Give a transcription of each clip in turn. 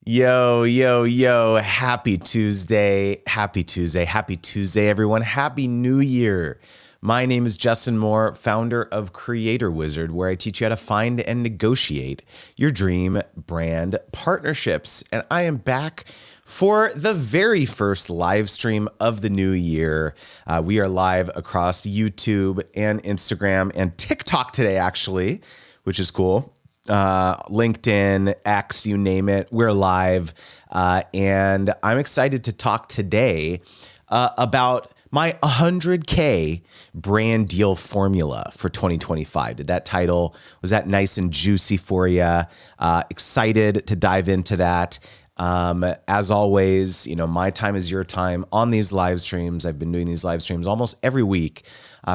Yo, yo, yo, happy Tuesday. Happy Tuesday. Happy Tuesday, everyone. Happy New Year. My name is Justin Moore, founder of Creator Wizard, where I teach you how to find and negotiate your dream brand partnerships. And I am back for the very first live stream of the new year. We are live across YouTube and Instagram and TikTok today, actually, which is cool. LinkedIn, X, you name it. We're live. And I'm excited to talk today about my 100K brand deal formula for 2025. Did that title, was that nice and juicy for you? Excited to dive into that. As always, my time is your time on these live streams. I've been doing these live streams almost every week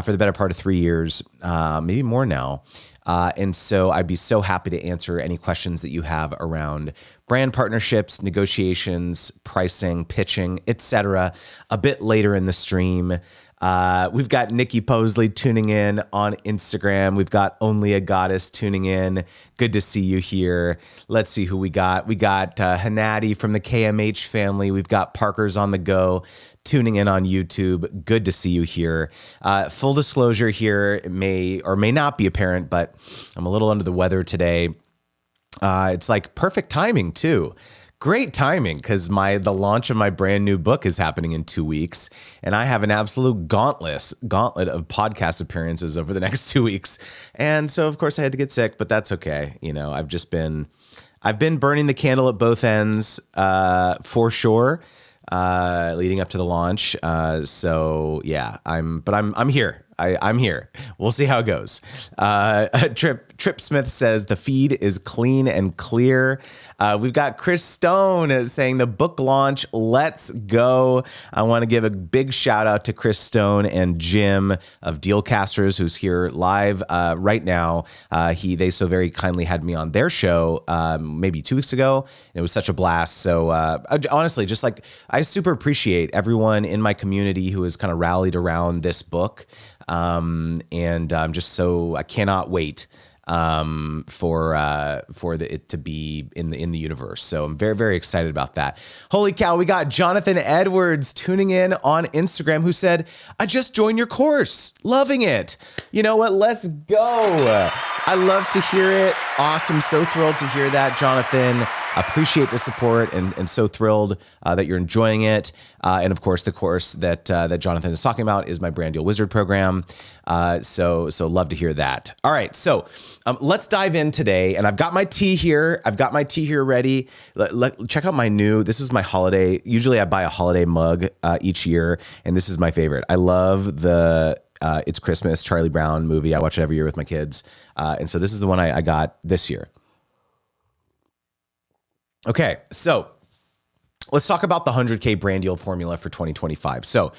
for the better part of 3 years, maybe more now. And so I'd be so happy to answer any questions that you have around brand partnerships, negotiations, pricing, pitching, etc. a bit later in the stream. We've got Nikki Posley tuning in on Instagram. We've got Only a Goddess tuning in. Good to see you here. Let's see who we got. We got Hanati from the KMH family. We've got Parker's on the Go tuning in on YouTube. Good to see you here. Full disclosure here, it may or may not be apparent, but I'm a little under the weather today. It's like perfect timing too. Great timing because the launch of my brand new book is happening in 2 weeks, and I have an absolute gauntlet of podcast appearances over the next 2 weeks. And so, of course, I had to get sick, but that's okay. I've been burning the candle at both ends for sure. Leading up to the launch. So yeah, I'm here. I'm here. We'll see how it goes. Trip Smith says the feed is clean and clear. We've got Chris Stone saying the book launch. Let's go. I want to give a big shout out to Chris Stone and Jim of Dealcasters, who's here live right now. They so very kindly had me on their show maybe 2 weeks ago. It was such a blast. So honestly, I super appreciate everyone in my community who has kind of rallied around this book. And I'm I cannot wait for it to be in the universe. So I'm very, very excited about that. Holy cow, we got Jonathan Edwards tuning in on Instagram who said, I just joined your course. Loving it. You know what? Let's go. I love to hear it. Awesome. So thrilled to hear that, Jonathan. Appreciate the support and so thrilled that you're enjoying it. And of course, the course that Jonathan is talking about is my Brand Deal Wizard program. So love to hear that. All right, so let's dive in today. And I've got my tea here. Ready. Check out my this is my holiday. Usually I buy a holiday mug each year, and this is my favorite. I love the It's Christmas Charlie Brown movie. I watch it every year with my kids. And so this is the one I got this year. Okay, so let's talk about the 100K brand deal formula for 2025. So,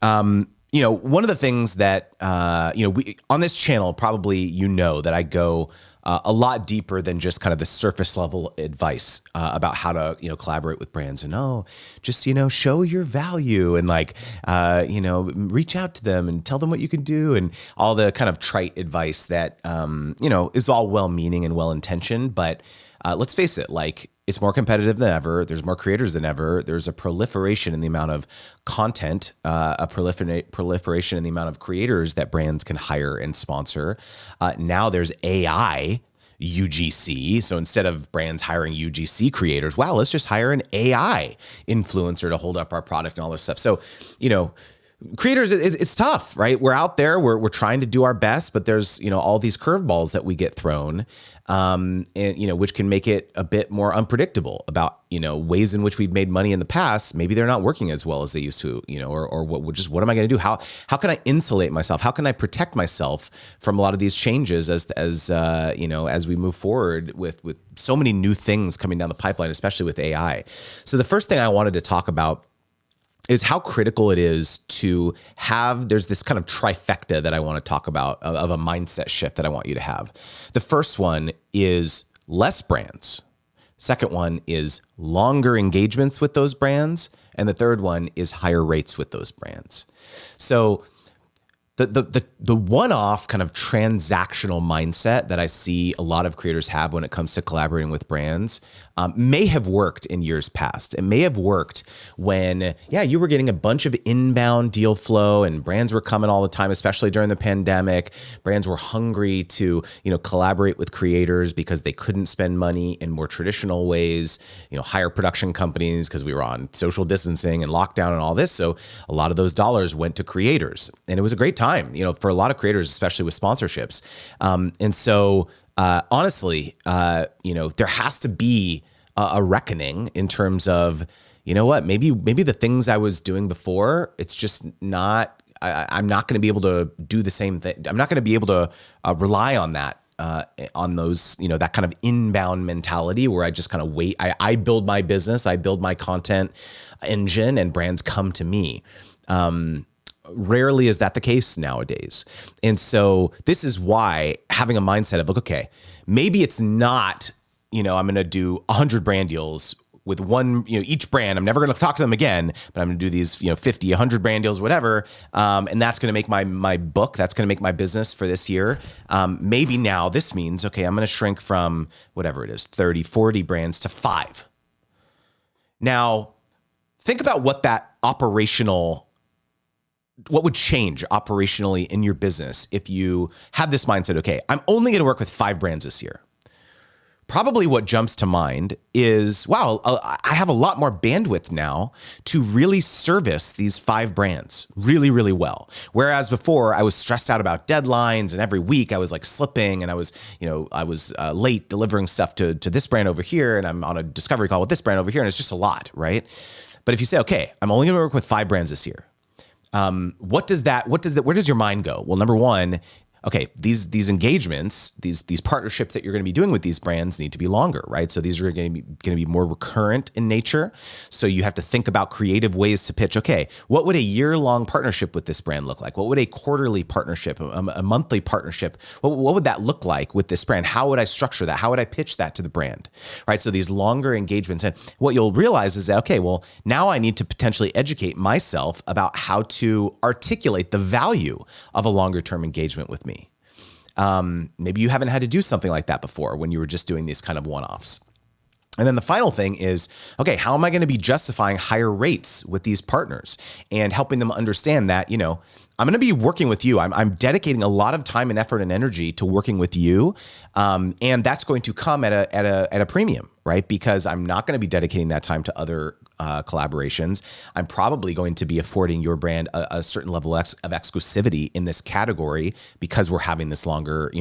one of the things that, we on this channel, probably, that I go a lot deeper than just kind of the surface level advice about how to, collaborate with brands and, just, show your value and reach out to them and tell them what you can do and all the kind of trite advice that, is all well-meaning and well-intentioned. But let's face it, it's more competitive than ever. There's more creators than ever. There's a proliferation in the amount of content, a proliferation in the amount of creators that brands can hire and sponsor. Now there's AI UGC. So instead of brands hiring UGC creators, wow, let's just hire an AI influencer to hold up our product and all this stuff. So, creators, it's tough, right? We're out there, we're trying to do our best, but there's, all these curveballs that we get thrown, and, which can make it a bit more unpredictable about, ways in which we've made money in the past. Maybe they're not working as well as they used to, or what am I going to do? How can I insulate myself? How can I protect myself from a lot of these changes as we move forward with so many new things coming down the pipeline, especially with AI. So the first thing I wanted to talk about is how critical it is to have, there's this kind of trifecta that I want to talk about of a mindset shift that I want you to have. The first one is less brands. Second one is longer engagements with those brands. And the third one is higher rates with those brands. So the one-off kind of transactional mindset that I see a lot of creators have when it comes to collaborating with brands may have worked in years past. It may have worked when, you were getting a bunch of inbound deal flow and brands were coming all the time, especially during the pandemic. Brands were hungry to, collaborate with creators because they couldn't spend money in more traditional ways, hire production companies because we were on social distancing and lockdown and all this. So a lot of those dollars went to creators, and it was a great time, for a lot of creators, especially with sponsorships. And so honestly, there has to be a reckoning in terms of, maybe the things I was doing before, it's just not, I'm not going to be able to do the same thing. I'm not going to be able to rely on that. On those, that kind of inbound mentality where I just kind of wait. I build my business, I build my content engine, and brands come to me. Rarely is that the case nowadays. And so this is why having a mindset of, okay, maybe it's not, I'm going to do 100 brand deals with one, each brand. I'm never going to talk to them again, but I'm going to do these, 50, 100 brand deals, whatever. And that's going to make my book, that's going to make my business for this year. Maybe now this means, okay, I'm going to shrink from whatever it is, 30, 40 brands to 5. Now, think about what would change operationally in your business if you had this mindset, okay, I'm only going to work with 5 brands this year. Probably what jumps to mind is, wow, I have a lot more bandwidth now to really service these 5 brands really, really well. Whereas before I was stressed out about deadlines, and every week I was like slipping, and I was late delivering stuff to this brand over here, and I'm on a discovery call with this brand over here, and it's just a lot, right? But if you say, okay, I'm only going to work with 5 brands this year, where does your mind go? Well, number one, okay, these engagements, these partnerships that you're going to be doing with these brands need to be longer, right? So these are going to be more recurrent in nature. So you have to think about creative ways to pitch. Okay, what would a year-long partnership with this brand look like? What would a quarterly partnership, a monthly partnership, what would that look like with this brand? How would I structure that? How would I pitch that to the brand, right? So these longer engagements, and what you'll realize is that, okay, well, now I need to potentially educate myself about how to articulate the value of a longer-term engagement with me. Maybe you haven't had to do something like that before when you were just doing these kind of one-offs. And then the final thing is, okay, how am I going to be justifying higher rates with these partners and helping them understand that, I'm going to be working with you. I'm dedicating a lot of time and effort and energy to working with you. And that's going to come at a premium, right? Because I'm not going to be dedicating that time to other collaborations. I'm probably going to be affording your brand a certain level of exclusivity in this category because we're having this longer,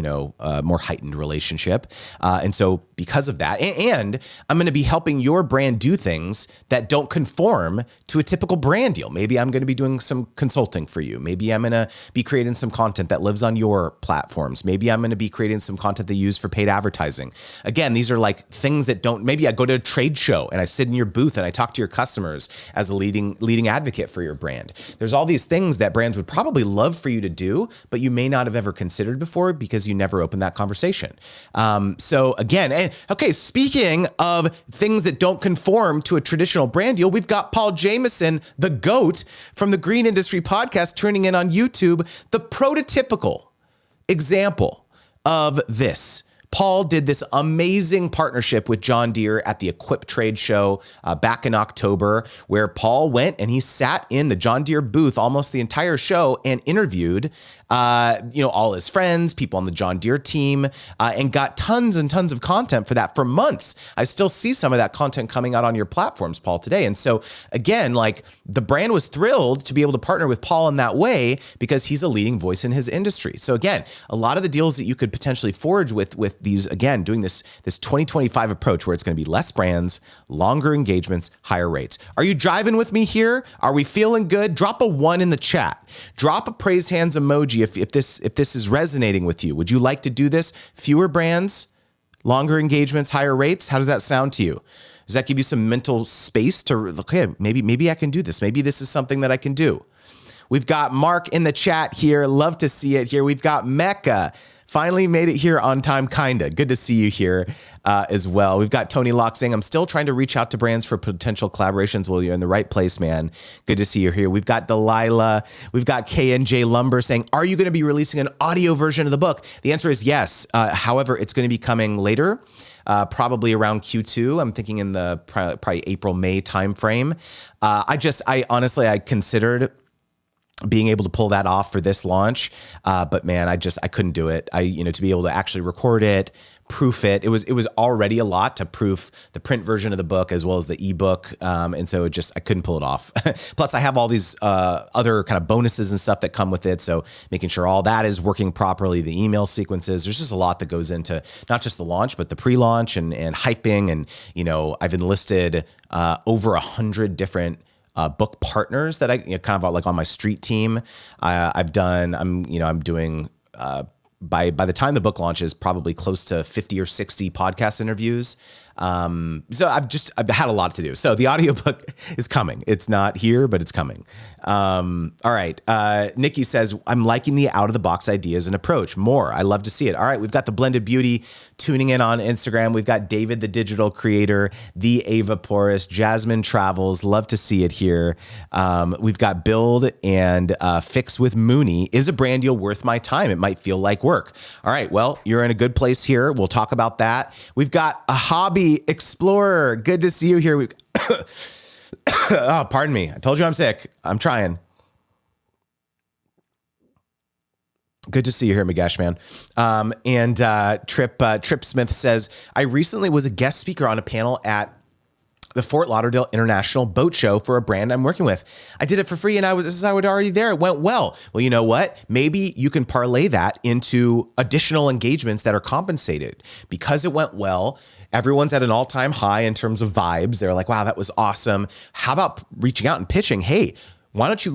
more heightened relationship. And so because of that, and I'm going to be helping your brand do things that don't conform to a typical brand deal. Maybe I'm going to be doing some consulting for you. Maybe I'm going to be creating some content that lives on your platforms. Maybe I'm going to be creating some content that you use for paid advertising. Again, these are like things that don't, maybe I go to a trade show and I sit in your booth and I talk to your customers as a leading advocate for your brand. There's all these things that brands would probably love for you to do, but you may not have ever considered before because you never opened that conversation. So again, okay, speaking of things that don't conform to a traditional brand deal, we've got Paul Jameson, the GOAT from the Green Industry Podcast, tuning in on YouTube, the prototypical example of this. Paul did this amazing partnership with John Deere at the Equip Trade Show back in October, where Paul went and he sat in the John Deere booth almost the entire show and interviewed all his friends, people on the John Deere team, and got tons and tons of content for that for months. I still see some of that content coming out on your platforms, Paul, today. And so again, like the brand was thrilled to be able to partner with Paul in that way because he's a leading voice in his industry. So again, a lot of the deals that you could potentially forge with these, again, doing this 2025 approach where it's going to be less brands, longer engagements, higher rates. Are you driving with me here? Are we feeling good? Drop a 1 in the chat. Drop a praise hands emoji if this is resonating with you. Would you like to do this? Fewer brands, longer engagements, higher rates? How does that sound to you? Does that give you some mental space to, okay, maybe I can do this. Maybe this is something that I can do. We've got Mark in the chat here. Love to see it here. We've got Mecca. Finally made it here on time, kinda. Good to see you here as well. We've got Tony Locke saying, I'm still trying to reach out to brands for potential collaborations. Well, you're in the right place, man. Good to see you here. We've got Delilah. We've got KNJ Lumber saying, are you going to be releasing an audio version of the book? The answer is yes. However, it's going to be coming later. Probably around Q2. I'm thinking in the probably April, May timeframe. I honestly considered being able to pull that off for this launch. But man, I couldn't do it. To be able to actually record it, proof it. It was already a lot to proof the print version of the book as well as the ebook. And so I couldn't pull it off. Plus I have all these other kind of bonuses and stuff that come with it. So making sure all that is working properly, the email sequences, there's just a lot that goes into not just the launch, but the pre-launch and hyping. And, I've enlisted over 100 different book partners that I kind of like on my street team. I'm doing by the time the book launches, probably close to 50 or 60 podcast interviews. So I've had a lot to do. So the audiobook is coming. It's not here, but it's coming. All right. Nikki says, I'm liking the out of the box ideas and approach more. I love to see it. All right. We've got the Blended Beauty tuning in on Instagram. We've got David, the digital creator, the Ava Porus, Jasmine Travels. Love to see it here. We've got Build and Fix with Mooney. Is a brand deal worth my time? It might feel like work. All right. Well, you're in a good place here. We'll talk about that. We've got a hobby explorer. Good to see you here. Oh, pardon me. I told you I'm sick. I'm trying. Good to see you here, Magash, man. Trip Smith says, I recently was a guest speaker on a panel at the Fort Lauderdale International Boat Show for a brand I'm working with. I did it for free and I was already there. It went well. Well, you know what? Maybe you can parlay that into additional engagements that are compensated. Because it went well, everyone's at an all-time high in terms of vibes. They're like, wow, that was awesome. How about reaching out and pitching? Hey, why don't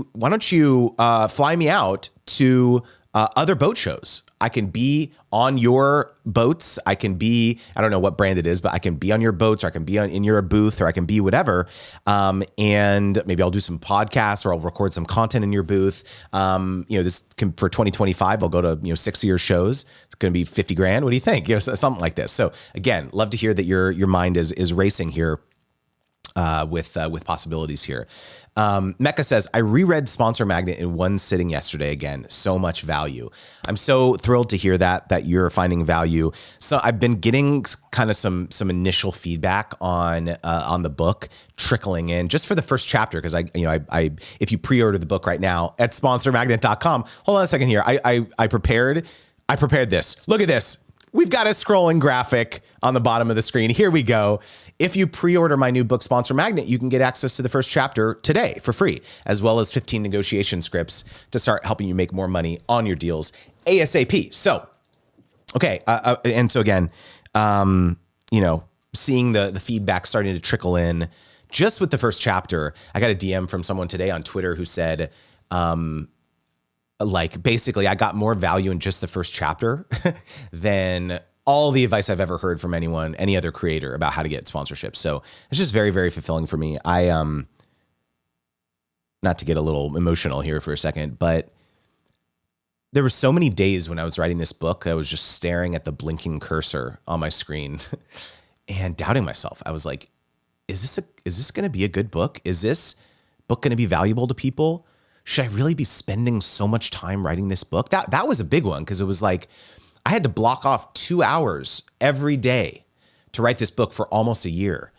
you fly me out to other boat shows? I can be on your boats. I don't know what brand it is, but I can be on your boats, or I can be in your booth, or I can be whatever. And maybe I'll do some podcasts, or I'll record some content in your booth. For 2025, I'll go to 6 of your shows. It's going to be $50,000. What do you think? Something like this. So again, love to hear that your mind is racing here. With possibilities here. Mecca says, I reread Sponsor Magnet in one sitting yesterday again. So much value. I'm so thrilled to hear that you're finding value. So I've been getting kind of some initial feedback on the book trickling in just for the first chapter. Cause I if you pre-order the book right now at sponsormagnet.com, hold on a second here. I prepared this. Look at this. We've got a scrolling graphic on the bottom of the screen. Here we go. If you pre-order my new book, Sponsor Magnet, you can get access to the first chapter today for free, as well as 15 negotiation scripts to start helping you make more money on your deals ASAP. So, okay. And so again, seeing the feedback starting to trickle in just with the first chapter. I got a DM from someone today on Twitter who said, basically I got more value in just the first chapter than all the advice I've ever heard from any other creator about how to get sponsorships. So it's just very, very fulfilling for me. I, not to get a little emotional here for a second, but there were so many days when I was writing this book, I was just staring at the blinking cursor on my screen and doubting myself. I was like, is this going to be a good book? Is this book going to be valuable to people? Should I really be spending so much time writing this book? That was a big one, because it was like I had to block off 2 hours every day to write this book for almost a year.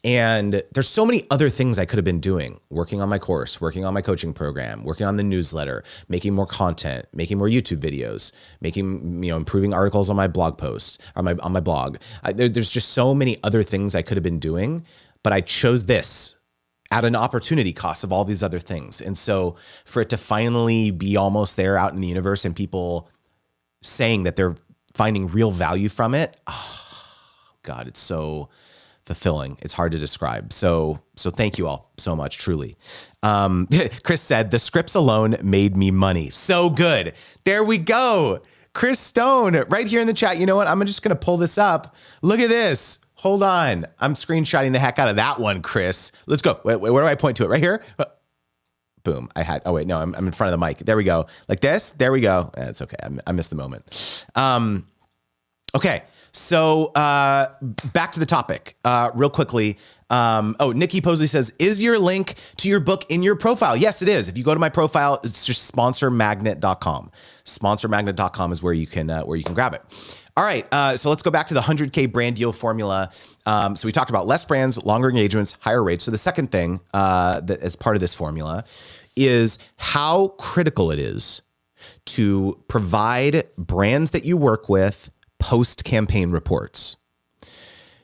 And there's so many other things I could have been doing: working on my course, working on my coaching program, working on the newsletter, making more content, making more YouTube videos, improving articles on my blog post, on my blog. There's just so many other things I could have been doing, but I chose this at an opportunity cost of all these other things. And so for it to finally be almost there out in the universe and people saying that they're finding real value from it, oh God, it's so fulfilling. It's hard to describe. So thank you all so much, truly. Chris said, the scripts alone made me money. So good. There we go. Chris Stone right here in the chat. You know what? I'm just going to pull this up. Look at this. Hold on. I'm screenshotting the heck out of that one, Chris. Let's go. Where do I point to it? Right here? Boom. Oh wait, no, I'm in front of the mic. There we go. Like this. There we go. It's okay. I missed the moment. Okay. So back to the topic real quickly. Nikki Posley says, is your link to your book in your profile? Yes, it is. If you go to my profile, it's just sponsormagnet.com. Sponsormagnet.com is where you can grab it. All right. So let's go back to the 100K brand deal formula. So we talked about less brands, longer engagements, higher rates. So the second thing that as part of this formula is how critical it is to provide brands that you work with post-campaign reports.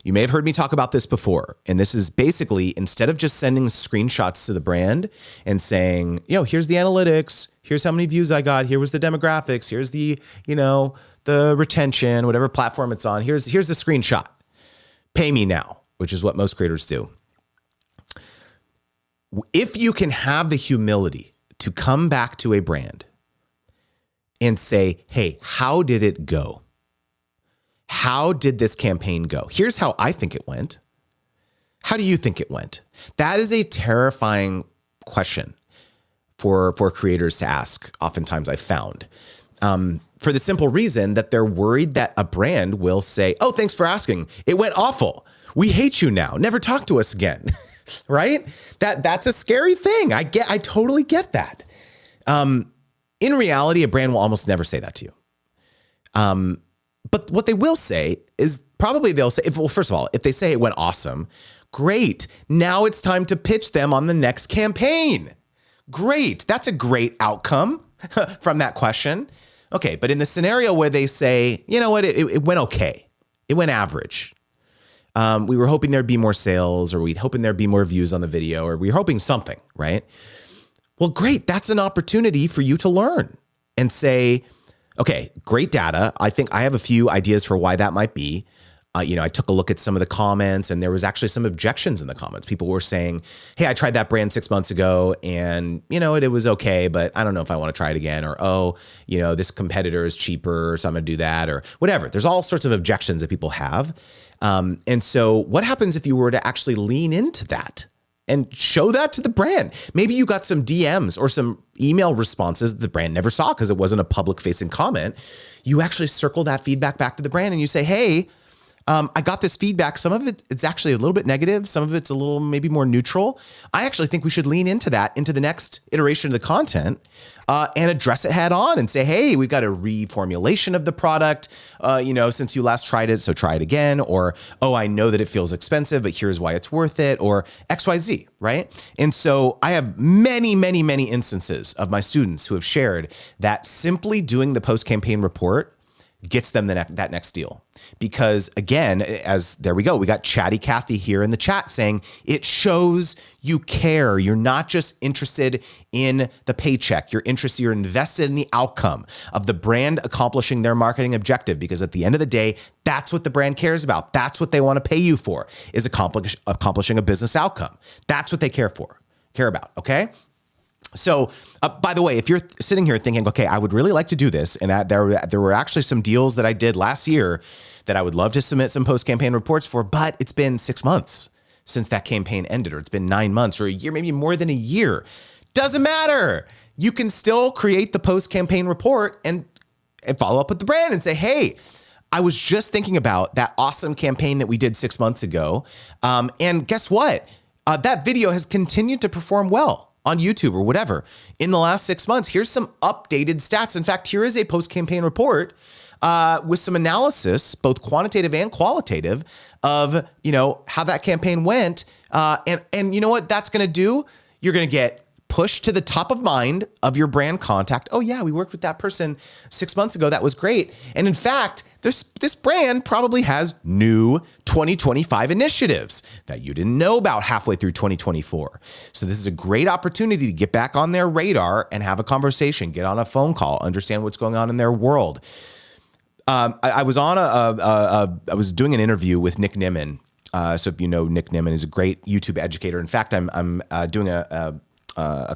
You may have heard me talk about this before. And this is basically, instead of just sending screenshots to the brand and saying, here's the analytics, here's how many views I got, here was the demographics, here's the, the retention, whatever platform it's on, here's the screenshot. Pay me now, which is what most creators do. If you can have the humility to come back to a brand and say, hey, how did it go? How did this campaign go? Here's how I think it went. How do you think it went? That is a terrifying question for creators to ask. Oftentimes I've found, for the simple reason that they're worried that a brand will say, oh, thanks for asking. It went awful. We hate you now. Never talk to us again. Right? That's a scary thing. I totally get that. In reality, a brand will almost never say that to you. But what they will say is probably they'll say, first of all, if they say it went awesome, great. Now it's time to pitch them on the next campaign. Great. That's a great outcome from that question. Okay. But in the scenario where they say, you know what, it went okay. It went average. We were hoping there'd be more sales, or we'd hoping there'd be more views on the video, or we were hoping something, right? Well, great. That's an opportunity for you to learn and say, okay, great data. I think I have a few ideas for why that might be. I took a look at some of the comments, and there was actually some objections in the comments. People were saying, hey, I tried that brand 6 months ago and it was okay, but I don't know if I want to try it again. Or, this competitor is cheaper, so I'm going to do that, or whatever. There's all sorts of objections that people have. And so what happens if you were to actually lean into that and show that to the brand? Maybe you got some DMs or some email responses the brand never saw because it wasn't a public facing comment. You actually circle that feedback back to the brand and you say, hey, I got this feedback. Some of it's actually a little bit negative. Some of it's a little maybe more neutral. I actually think we should lean into that, into the next iteration of the content, and address it head on and say, hey, we've got a reformulation of the product, since you last tried it, so try it again. Or, oh, I know that it feels expensive, but here's why it's worth it, or XYZ, right? And so I have many, many, many instances of my students who have shared that simply doing the post-campaign report gets them that next deal. Because again, there we go. We got Chatty Cathy here in the chat saying it shows you care. You're not just interested in the paycheck. You're invested in the outcome of the brand accomplishing their marketing objective. Because at the end of the day, that's what the brand cares about. That's what they want to pay you for, is accomplishing a business outcome. That's what they care about. Okay. So, by the way, if you're sitting here thinking, okay, I would really like to do this, and there were actually some deals that I did last year that I would love to submit some post-campaign reports for, but it's been 6 months since that campaign ended, or it's been 9 months or a year, maybe more than a year. Doesn't matter. You can still create the post-campaign report and follow up with the brand and say, hey, I was just thinking about that awesome campaign that we did 6 months ago. And guess what? That video has continued to perform well on YouTube or whatever in the last 6 months. Here's some updated stats. In fact, here is a post-campaign report with some analysis, both quantitative and qualitative, of how that campaign went. And you know what that's going to do? You're going to get pushed to the top of mind of your brand contact. Oh yeah, we worked with that person 6 months ago. That was great. And in fact, this brand probably has new 2025 initiatives that you didn't know about halfway through 2024. So this is a great opportunity to get back on their radar and have a conversation, get on a phone call, understand what's going on in their world. I was doing an interview with Nick Nimmin. So if you know Nick Nimmin, is a great YouTube educator. In fact, I'm doing a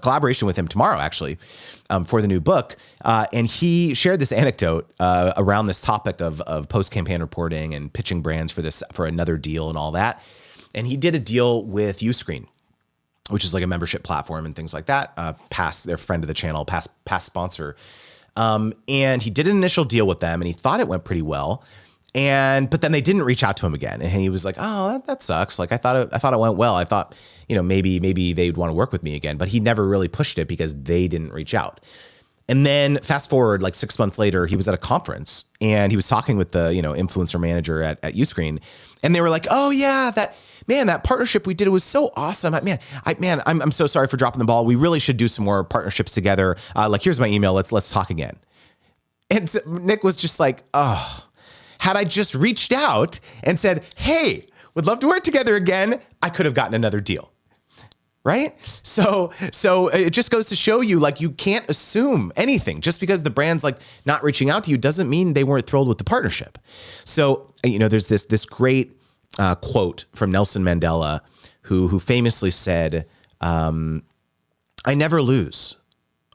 collaboration with him tomorrow, actually, for the new book. And he shared this anecdote around this topic of post-campaign reporting and pitching brands for another deal and all that. And he did a deal with Uscreen. which is like a membership platform and things like that. Past their friend of the channel, past sponsor. And he did an initial deal with them and he thought it went pretty well. But then they didn't reach out to him again. And he was like, oh, that sucks. Like I thought it went well. I thought, maybe they'd want to work with me again, but he never really pushed it because they didn't reach out. And then fast forward like 6 months later, he was at a conference and he was talking with the, influencer manager at Uscreen. And they were like, oh yeah, that partnership we did, it was so awesome. I'm so sorry for dropping the ball. We really should do some more partnerships together. Here's my email. Let's talk again. And so Nick was just like, oh, had I just reached out and said, hey, would love to work together again, I could have gotten another deal. Right? So it just goes to show you, like, you can't assume anything. Just because the brand's like not reaching out to you doesn't mean they weren't thrilled with the partnership. So, there's this great quote from Nelson Mandela, who famously said, I never lose.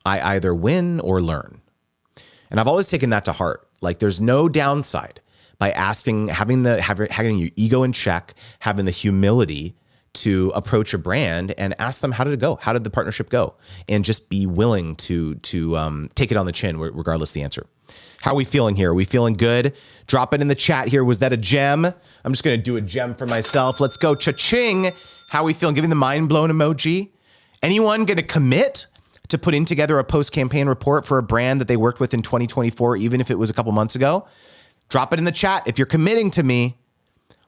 I either win or learn. And I've always taken that to heart. Like, there's no downside by having your ego in check, having the humility to approach a brand and ask them, how did it go? How did the partnership go? And just be willing to take it on the chin, regardless of the answer. How are we feeling here? Are we feeling good? Drop it in the chat here. Was that a gem? I'm just going to do a gem for myself. Let's go. Cha-ching. How are we feeling? Giving the mind blown emoji. Anyone going to commit to putting together a post-campaign report for a brand that they worked with in 2024, even if it was a couple months ago? Drop it in the chat. If you're committing to me,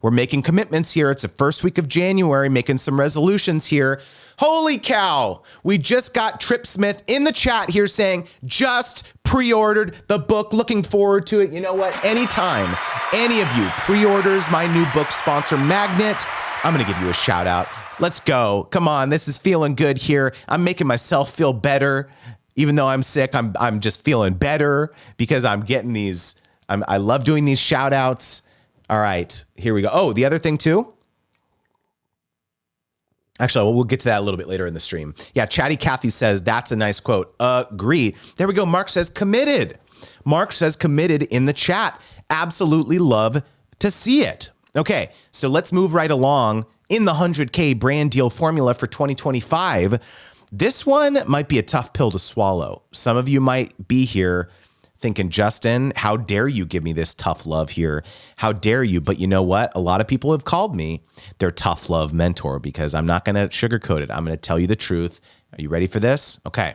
we're making commitments here. It's the first week of January, making some resolutions here. Holy cow. We just got Trip Smith in the chat here saying, just pre-ordered the book. Looking forward to it. You know what? Anytime any of you pre-orders my new book sponsor, Magnet, I'm going to give you a shout out. Let's go. Come on. This is feeling good here. I'm making myself feel better. Even though I'm sick, I'm just feeling better because I'm getting these. I love doing these shout outs. All right, here we go. Oh, the other thing too. Actually, we'll get to that a little bit later in the stream. Yeah, Chatty Cathy says, that's a nice quote. Agree. There we go. Mark says committed. Mark says committed in the chat. Absolutely love to see it. Okay, so let's move right along in the 100K brand deal formula for 2025. This one might be a tough pill to swallow. Some of you might be here thinking, Justin, how dare you give me this tough love here? How dare you? But you know what? A lot of people have called me their tough love mentor because I'm not going to sugarcoat it. I'm going to tell you the truth. Are you ready for this? Okay.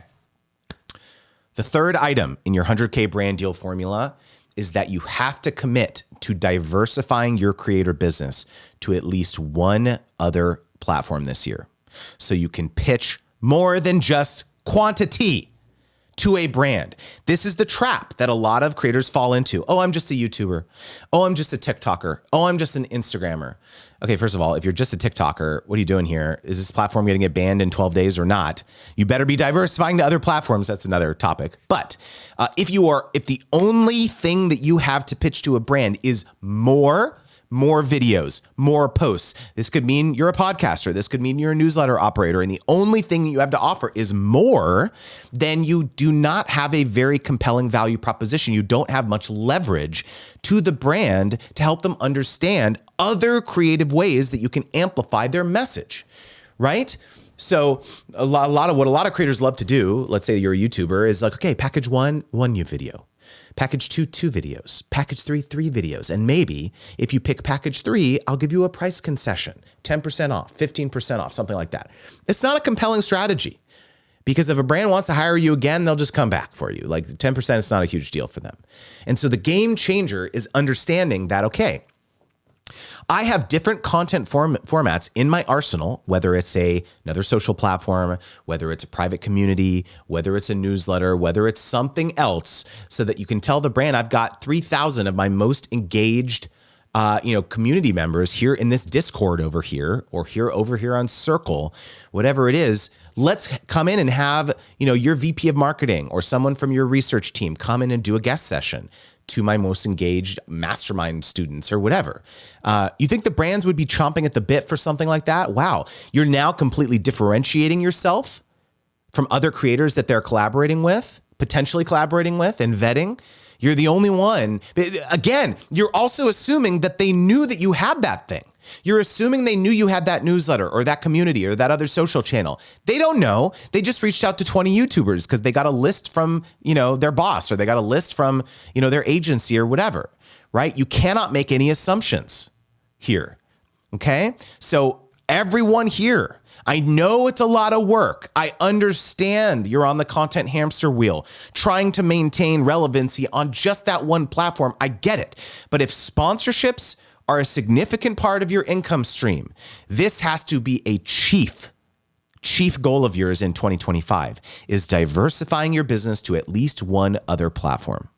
The third item in your 100K brand deal formula is that you have to commit to diversifying your creator business to at least one other platform this year, so you can pitch more than just quantity to a brand. This is the trap that a lot of creators fall into. Oh, I'm just a YouTuber. Oh, I'm just a TikToker. Oh, I'm just an Instagrammer. Okay, first of all, if you're just a TikToker, what are you doing here? Is this platform going to get banned in 12 days or not? You better be diversifying to other platforms. That's another topic. But if the only thing that you have to pitch to a brand is more videos, more posts. This could mean you're a podcaster. This could mean you're a newsletter operator. And the only thing that you have to offer is more, then you do not have a very compelling value proposition. You don't have much leverage to the brand to help them understand other creative ways that you can amplify their message, right? So a lot of what a lot of creators love to do, let's say you're a YouTuber, is like, okay, package one new video. Package two videos, package three videos. And maybe if you pick package 3, I'll give you a price concession, 10% off, 15% off, something like that. It's not a compelling strategy because if a brand wants to hire you again, they'll just come back for you. Like 10% is not a huge deal for them. And so the game changer is understanding that, okay, I have different content formats in my arsenal, whether it's another social platform, whether it's a private community, whether it's a newsletter, whether it's something else, so that you can tell the brand, I've got 3,000 of my most engaged community members here in this Discord over here, or over here on Circle, whatever it is. Let's come in and have, your VP of marketing or someone from your research team come in and do a guest session to my most engaged mastermind students or whatever. You think the brands would be chomping at the bit for something like that? Wow. You're now completely differentiating yourself from other creators that they're collaborating with, potentially collaborating with and vetting. You're the only one. Again, you're also assuming that they knew that you had that thing. You're assuming they knew you had that newsletter or that community or that other social channel. They don't know. They just reached out to 20 YouTubers because they got a list from, their boss, or they got a list from, their agency or whatever, right? You cannot make any assumptions here. Okay. So everyone here, I know it's a lot of work. I understand you're on the content hamster wheel trying to maintain relevancy on just that one platform. I get it. But if sponsorships are a significant part of your income stream, this has to be a chief goal of yours in 2025, is diversifying your business to at least one other platform.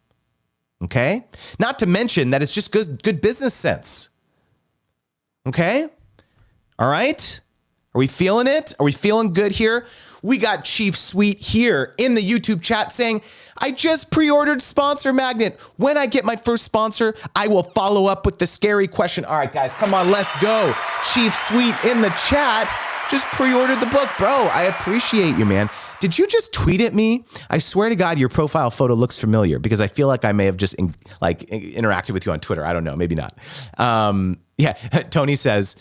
Okay? Not to mention that it's just good business sense. Okay? All right? Are we feeling it? Are we feeling good here? We got Chief Sweet here in the YouTube chat saying, I just pre-ordered Sponsor Magnet. When I get my first sponsor, I will follow up with the scary question. All right, guys, come on, let's go. Chief Sweet in the chat just pre-ordered the book. Bro, I appreciate you, man. Did you just tweet at me? I swear to God, your profile photo looks familiar, because I feel like I may have just interacted with you on Twitter. I don't know, maybe not. Yeah, Tony says,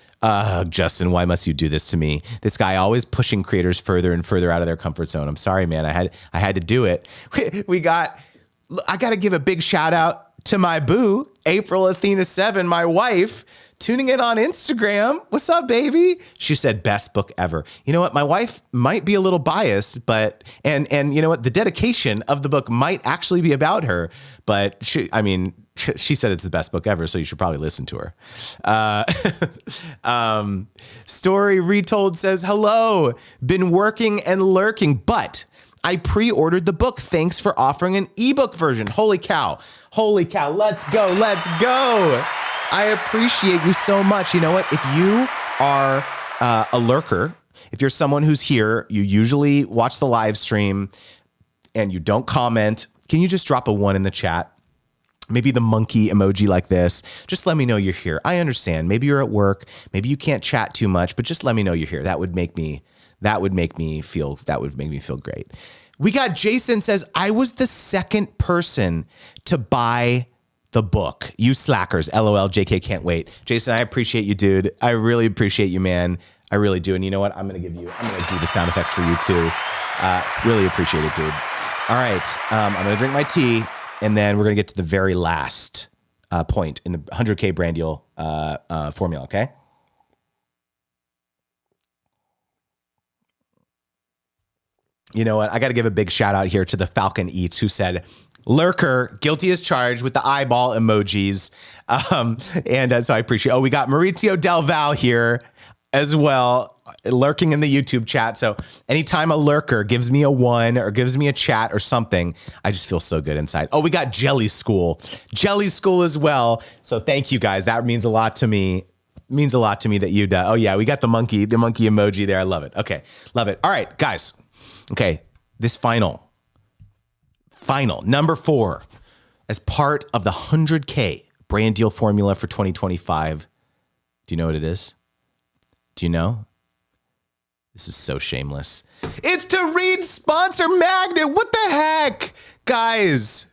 Justin, why must you do this to me? This guy always pushing creators further and further out of their comfort zone. I'm sorry, man. I had to do it. I got to give a big shout out to my boo, April Athena 7, my wife, tuning in on Instagram. What's up, baby? She said, best book ever. You know what? My wife might be a little biased, but, and you know what? The dedication of the book might actually be about her, but she said it's the best book ever, so you should probably listen to her. Story Retold says, hello, been working and lurking, but I pre-ordered the book. Thanks for offering an ebook version. Holy cow. Let's go. I appreciate you so much. You know what? If you are a lurker, if you're someone who's here, you usually watch the live stream and you don't comment, can you just drop a 1 in the chat? Maybe the monkey emoji like this. Just let me know you're here. I understand. Maybe you're at work. Maybe you can't chat too much, but just let me know you're here. That would make me feel great. We got Jason says, I was the second person to buy the book. You slackers. LOL. JK can't wait. Jason, I appreciate you, dude. I really appreciate you, man. I really do. And you know what? I'm going to do the sound effects for you too. Really appreciate it, dude. All right. I'm going to drink my tea, and then we're going to get to the very last point in the 100K brand deal formula. Okay. You know what? I got to give a big shout out here to the Falcon Eats, who said, lurker, guilty as charged, with the eyeball emojis. So I appreciate. Oh, we got Maurizio Del Val here as well, lurking in the YouTube chat. So anytime a lurker gives me a 1 or gives me a chat or something, I just feel so good inside. Oh, we got Jelly School as well. So thank you guys. That means a lot to me. Means a lot to me that you. Oh yeah, we got the monkey emoji there. I love it. Okay, love it. All right, guys. Okay, this final number 4, as part of the 100K brand deal formula for 2025. Do you know what it is? Do you know? This is so shameless. It's to read Sponsor Magnet. What the heck? Guys,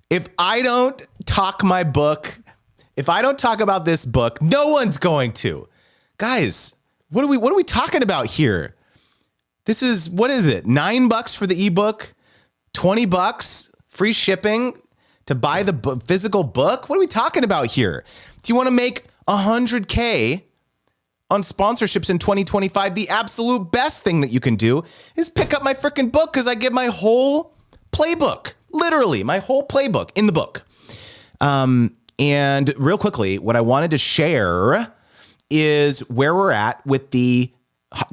if I don't talk about this book, no one's going to. Guys, what are we talking about here? This is, what is it? $9 for the ebook, $20 free shipping to buy the physical book. What are we talking about here? Do you want to make 100K on sponsorships in 2025? The absolute best thing that you can do is pick up my freaking book, because I give my whole playbook, literally my whole playbook in the book. And real quickly, what I wanted to share is where we're at with the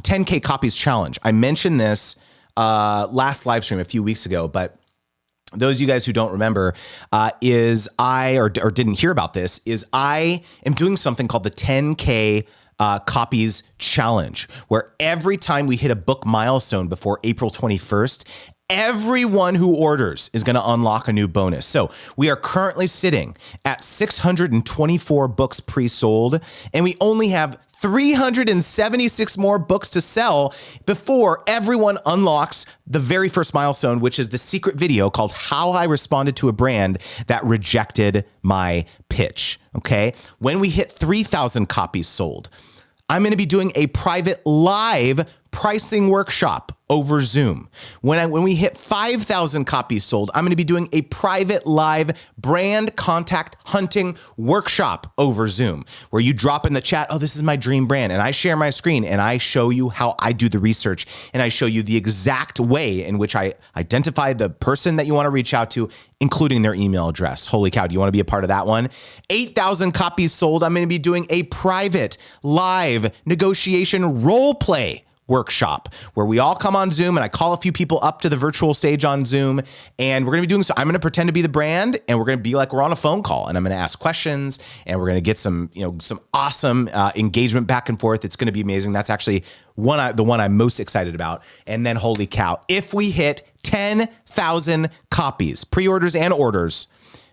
10K copies challenge. I mentioned this last live stream a few weeks ago, but those of you guys who don't remember, didn't hear about this, is I am doing something called the 10K copies challenge, where every time we hit a book milestone before April 21st, Everyone who orders is going to unlock a new bonus. So we are currently sitting at 624 books pre-sold, and we only have 376 more books to sell before everyone unlocks the very first milestone, which is the secret video called How I Responded to a Brand That Rejected My Pitch. Okay. When we hit 3,000 copies sold, I'm going to be doing a private live pricing workshop over Zoom. When we hit 5,000 copies sold, I'm going to be doing a private live brand contact hunting workshop over Zoom, where you drop in the chat, oh, this is my dream brand. And I share my screen and I show you how I do the research. And I show you the exact way in which I identify the person that you want to reach out to, including their email address. Holy cow. Do you want to be a part of that one? 8,000 copies sold. I'm going to be doing a private live negotiation role play workshop where we all come on Zoom and I call a few people up to the virtual stage on Zoom, and we're going to be doing so. I'm going to pretend to be the brand, and we're going to be like we're on a phone call, and I'm going to ask questions, and we're going to get some awesome engagement back and forth. It's going to be amazing. That's actually the one I'm most excited about. And then holy cow, if we hit 10,000 copies, pre-orders and orders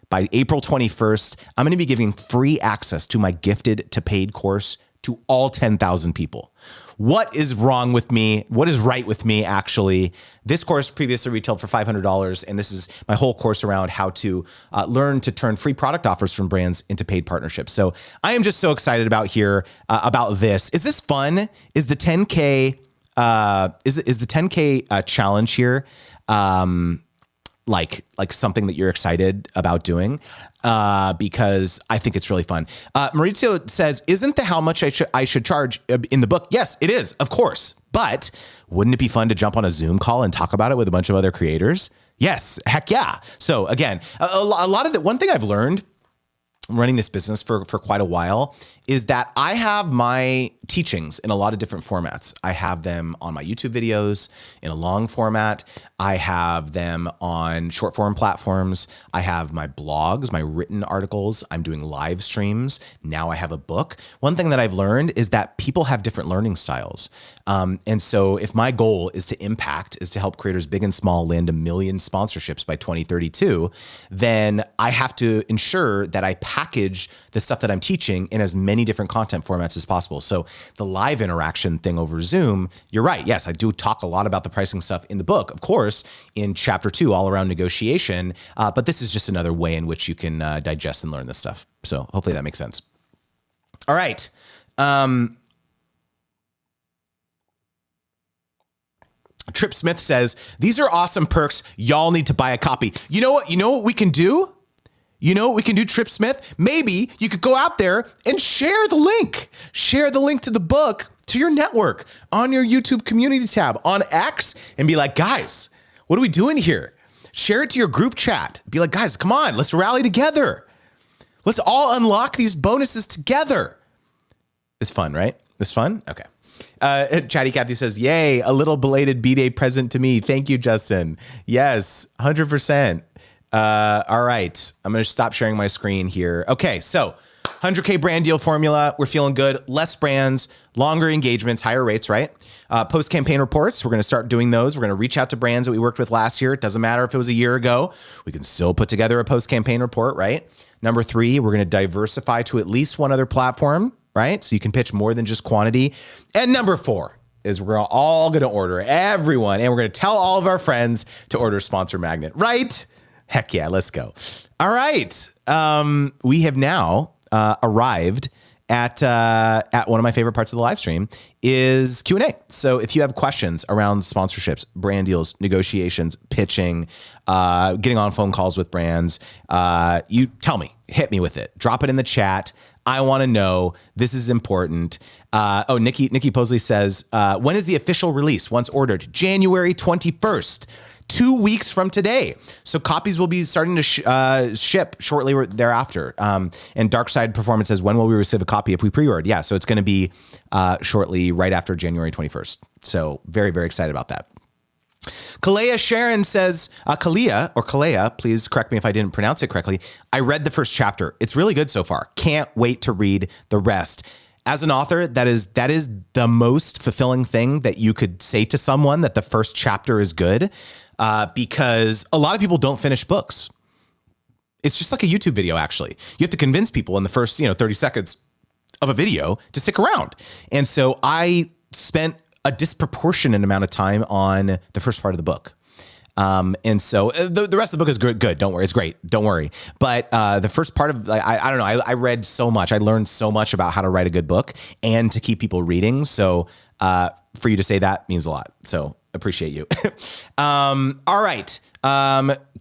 by April 21st, I'm going to be giving free access to my gifted to paid course to all 10,000 people. What is wrong with me? What is right with me, actually? This course previously retailed for $500, and this is my whole course around how to learn to turn free product offers from brands into paid partnerships. So I am just so excited about this. Is this fun? Is the 10K is the 10K challenge here like something that you're excited about doing? Because I think it's really fun. Maurizio says, isn't the how much I should charge in the book? Yes, it is, of course. But wouldn't it be fun to jump on a Zoom call and talk about it with a bunch of other creators? Yes, heck yeah. So again, a lot of one thing I've learned running this business for quite a while is that I have my teachings in a lot of different formats. I have them on my YouTube videos in a long format. I have them on short form platforms. I have my blogs, my written articles. I'm doing live streams. Now I have a book. One thing that I've learned is that people have different learning styles. And so if my goal is to help creators big and small land 1 million sponsorships by 2032, then I have to ensure that I package the stuff that I'm teaching in as many different content formats as possible. So the live interaction thing over Zoom, you're right. Yes, I do talk a lot about the pricing stuff in the book, of course, in chapter 2, all around negotiation. But this is just another way in which you can digest and learn this stuff. So hopefully that makes sense. All right. Trip Smith says, these are awesome perks. Y'all need to buy a copy. You know what we can do? You know what we can do, Trip Smith? Maybe you could go out there and share the link. Share the link to the book to your network on your YouTube community tab on X and be like, guys, what are we doing here? Share it to your group chat. Be like, guys, come on, let's rally together. Let's all unlock these bonuses together. It's fun, right? It's fun? Okay. Chatty Cathy says, yay, a little belated B-Day present to me. Thank you, Justin. Yes, 100%. All right. I'm going to stop sharing my screen here. Okay. So 100K brand deal formula. We're feeling good. Less brands, longer engagements, higher rates, right? Post-campaign reports. We're going to start doing those. We're going to reach out to brands that we worked with last year. It doesn't matter if it was a year ago. We can still put together a post-campaign report, right? Number 3, we're going to diversify to at least one other platform, right? So you can pitch more than just quantity. And number 4 is we're all going to order everyone, and we're going to tell all of our friends to order Sponsor Magnet, right? Heck yeah, let's go. All right. We have now arrived at one of my favorite parts of the live stream is Q&A. So if you have questions around sponsorships, brand deals, negotiations, pitching, getting on phone calls with brands, you tell me, hit me with it. Drop it in the chat. I want to know. This is important. Nikki Posley says, when is the official release? Once ordered, January 21st. 2 weeks from today. So copies will be starting to ship shortly thereafter. And Dark Side Performance says, when will we receive a copy if we pre-ordered? Yeah, so it's going to be shortly right after January 21st. So very, very excited about that. Kalea Sharon says, Kalea, please correct me if I didn't pronounce it correctly. I read the first chapter. It's really good so far. Can't wait to read the rest. As an author, that is the most fulfilling thing that you could say to someone, that the first chapter is good. because a lot of people don't finish books. It's just like a YouTube video, actually. You have to convince people in the first, 30 seconds of a video to stick around. And so I spent a disproportionate amount of time on the first part of the book. And so the rest of the book is good. Don't worry. It's great. Don't worry. But the first part of, I don't know, I read so much. I learned so much about how to write a good book and to keep people reading. So for you to say that means a lot. So appreciate you. All right.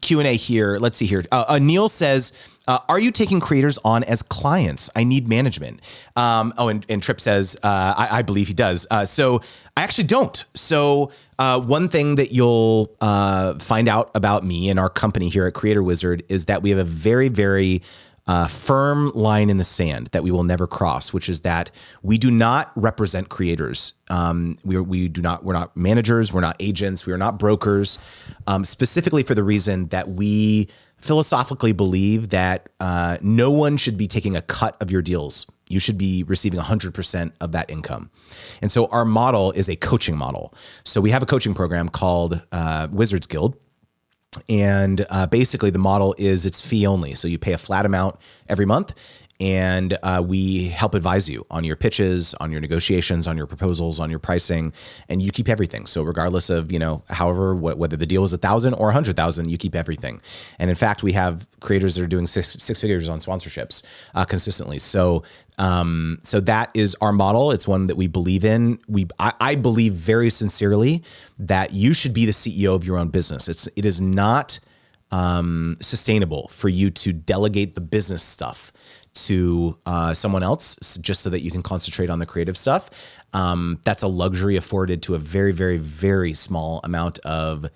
Q&A here. Let's see here. Neil says, are you taking creators on as clients? I need management. And Tripp says, I believe he does. So I actually don't. So one thing that you'll find out about me and our company here at Creator Wizard is that we have a very, very firm line in the sand that we will never cross, which is that we do not represent creators. We're not managers. We're not agents. We are not brokers, specifically for the reason that we philosophically believe that no one should be taking a cut of your deals. You should be receiving 100% of that income. And so our model is a coaching model. So we have a coaching program called Wizards Guild. And basically the model is it's fee only. So you pay a flat amount every month, and we help advise you on your pitches, on your negotiations, on your proposals, on your pricing, and you keep everything. So regardless of, whether the deal is 1,000 or 100,000, you keep everything. And in fact, we have creators that are doing six figures on sponsorships consistently. So that is our model. It's one that we believe in. I believe very sincerely that you should be the CEO of your own business. It is not sustainable for you to delegate the business stuff to someone else just so that you can concentrate on the creative stuff. That's a luxury afforded to a very, very, very small amount of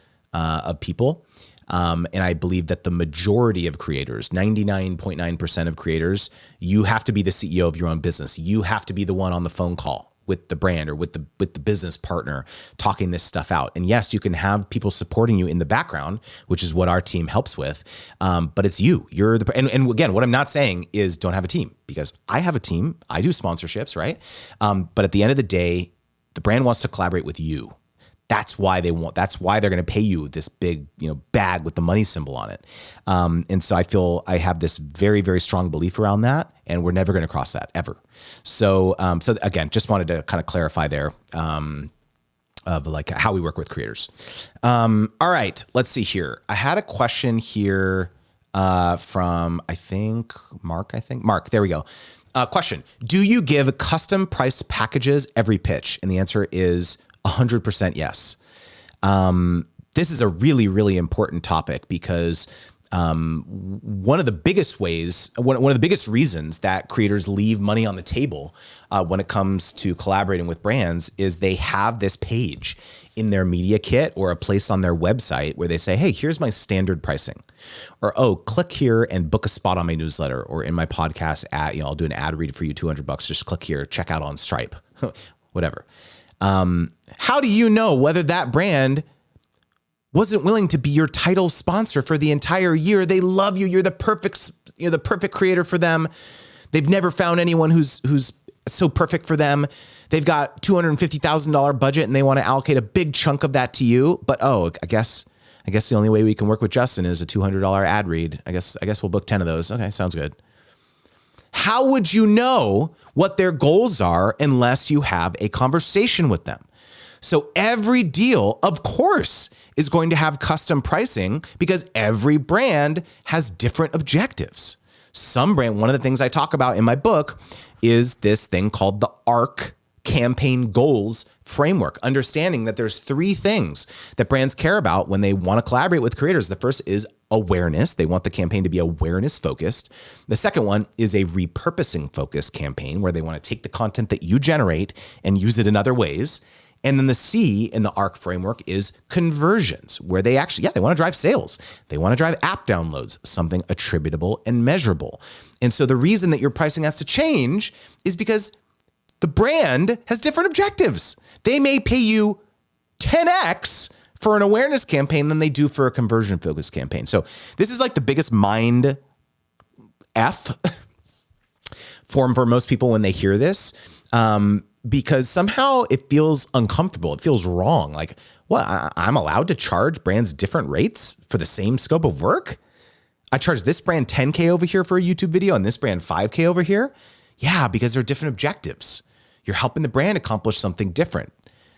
people. And I believe that the majority of creators, 99.9% of creators, you have to be the CEO of your own business. You have to be the one on the phone call with the brand or with the business partner talking this stuff out. And yes, you can have people supporting you in the background, which is what our team helps with. But it's you. You're and again, what I'm not saying is don't have a team, because I have a team. I do sponsorships, right? But at the end of the day, the brand wants to collaborate with you. That's why they're going to pay you this big, bag with the money symbol on it. And so I feel I have this very, very strong belief around that, and we're never going to cross that ever. So again, just wanted to kind of clarify there, of like how we work with creators. All right, let's see here. I had a question here, from, I think Mark, there we go. Question. Do you give custom priced packages every pitch? And the answer is 100% yes. This is a really, really important topic because one of the biggest reasons that creators leave money on the table when it comes to collaborating with brands is they have this page in their media kit or a place on their website where they say, hey, here's my standard pricing. Or, oh, click here and book a spot on my newsletter, or in my podcast ad, I'll do an ad read for you, $200, just click here, check out on Stripe, whatever. How do you know whether that brand wasn't willing to be your title sponsor for the entire year? They love you. You're the perfect creator for them. They've never found anyone who's so perfect for them. They've got $250,000 budget and they want to allocate a big chunk of that to you. But I guess the only way we can work with Justin is a $200 ad read. I guess we'll book 10 of those. Okay, sounds good. How would you know what their goals are unless you have a conversation with them? So every deal, of course, is going to have custom pricing because every brand has different objectives. One of the things I talk about in my book is this thing called the ARC campaign goals framework, understanding that there's three things that brands care about when they want to collaborate with creators. The first is awareness. They want the campaign to be awareness focused. The second one is a repurposing focused campaign where they want to take the content that you generate and use it in other ways. And then the C in the ARC framework is conversions, where they want to drive sales. They want to drive app downloads, something attributable and measurable. And so the reason that your pricing has to change is because the brand has different objectives. They may pay you 10x for an awareness campaign than they do for a conversion focused campaign. So this is like the biggest mind F form for most people when they hear this. because somehow it feels uncomfortable. It feels wrong. Like, what? I'm allowed to charge brands different rates for the same scope of work? I charge this brand 10K over here for a YouTube video and this brand 5K over here? Yeah, because they're different objectives. You're helping the brand accomplish something different.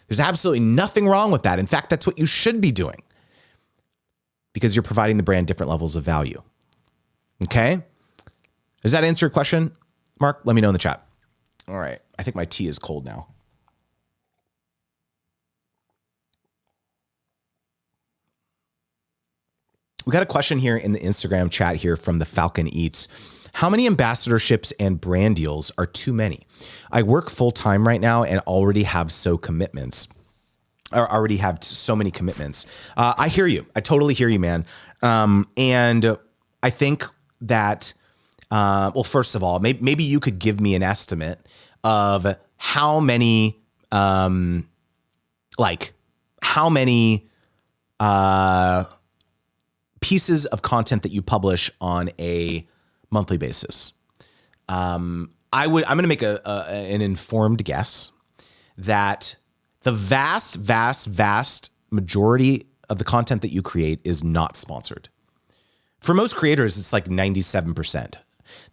There's absolutely nothing wrong with that. In fact, that's what you should be doing because you're providing the brand different levels of value. Okay? Does that answer your question, Mark? Let me know in the chat. All right. I think my tea is cold now. We got a question here in the Instagram chat here from the Falcon Eats. How many ambassadorships and brand deals are too many? I work full time right now and already have so many commitments. I hear you. I totally hear you, man. And I think that, well, first of all, maybe you could give me an estimate of how many pieces of content that you publish on a monthly basis. I'm going to make an informed guess that the vast majority of the content that you create is not sponsored. For most creators, it's like 97%.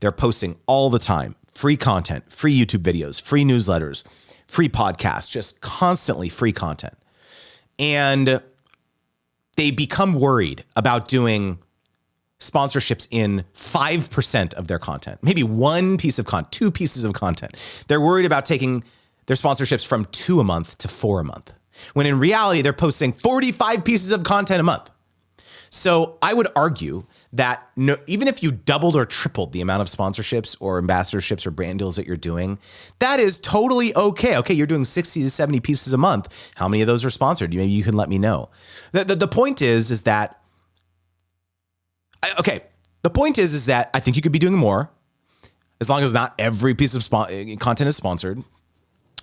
They're posting all the time, free content, free YouTube videos, free newsletters, free podcasts, just constantly free content. And they become worried about doing sponsorships in 5% of their content, maybe one piece of content, 2 pieces of content. They're worried about taking their sponsorships from 2 a month to 4 a month, when in reality, they're posting 45 pieces of content a month. So I would argue that even if you doubled or tripled the amount of sponsorships or ambassadorships or brand deals that you're doing, that is totally okay. Okay, you're doing 60 to 70 pieces a month. How many of those are sponsored? Maybe you can let me know. The point is that, the point is that I think you could be doing more as long as not every piece of content is sponsored.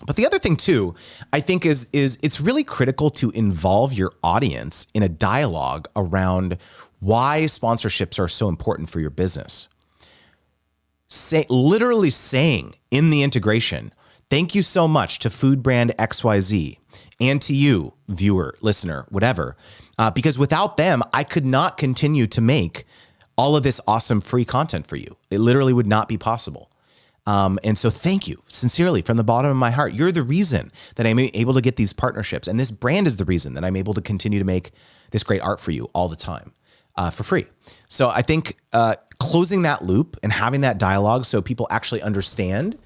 But the other thing too, I think is it's really critical to involve your audience in a dialogue around why sponsorships are so important for your business. Literally saying in the integration, thank you so much to food brand XYZ and to you, viewer, listener, whatever, because without them, I could not continue to make all of this awesome free content for you. It literally would not be possible. And so thank you sincerely from the bottom of my heart. You're the reason that I'm able to get these partnerships. And this brand is the reason that I'm able to continue to make this great art for you all the time for free. So I think closing that loop and having that dialogue so people actually understand